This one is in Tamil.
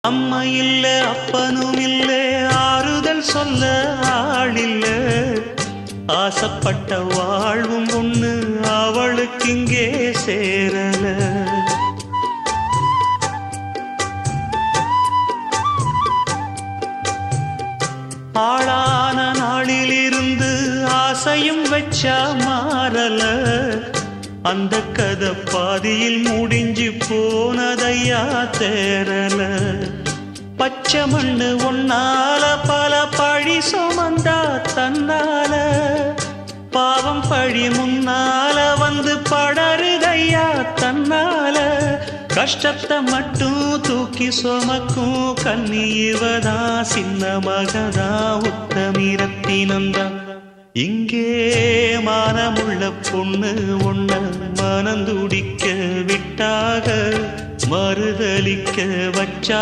அம்மா இல்ல அப்பனும் இல்ல ஆறுதல் சொல்ல ஆளில்ல ஆசைப்பட்ட வாழ்வும் ஒண்ணு அவளுக்கு இங்கே சேரல ஆளான நாளிலிருந்து ஆசையும் வச்சா மாறல அந்த கதை பாதியில் முடிஞ்சு போனதையா தேரல பச்சை மண்ணு ஒன்னால பல பழி சுமந்தா தன்னால பாவம் பழி முன்னால வந்து படருதையா தன்னால கஷ்டத்தை மட்டும் தூக்கி சுமக்கும் கண்ணி இவதா சின்ன மகதா உத்தமிரத்தினந்தா இங்கே மானமுள்ள பொண்ணு ஒண்ண மனந்துடிக்க விட்டாக மறுதலிக்க வச்சா